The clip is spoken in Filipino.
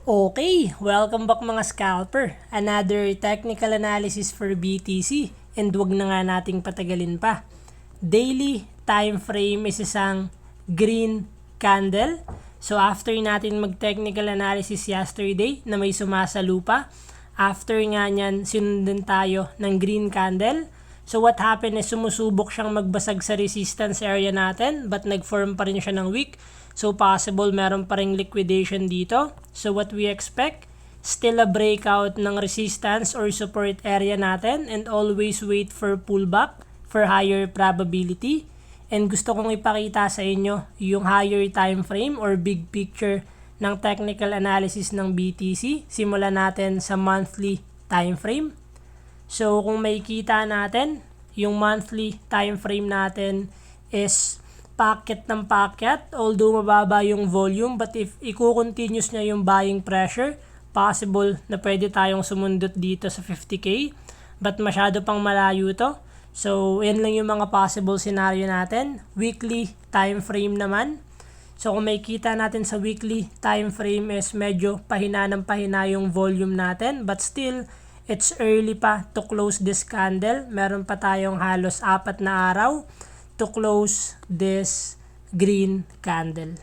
Okay, welcome back mga scalper. Another technical analysis for BTC and wag na nga nating patagalin pa. Daily time frame is isang green candle. So after natin mag-technical analysis yesterday na may sumasalo pa, after nga nyan sinundan tayo ng green candle. So what happened is sumusubok siyang magbasag sa resistance area natin but nag-form pa rin siya ng wick. So possible meron pa ring liquidation dito. So what we expect, still a breakout ng resistance or support area natin and always wait for pullback for higher probability. And gusto kong ipakita sa inyo yung higher time frame or big picture ng technical analysis ng BTC. Simulan natin sa monthly time frame. So kung makikita natin, yung monthly time frame natin is packet ng packet, although mababa yung volume, but if i-continuous niya yung buying pressure, possible na pwede tayong sumundot dito sa 50k, but masyado pang malayo to. So yan lang yung mga possible scenario natin. Weekly time frame naman, so kung makikita natin sa weekly time frame is medyo pahina ng pahina yung volume natin, but still it's early pa to close this candle. Meron pa tayong halos 4 na araw to close this green candle.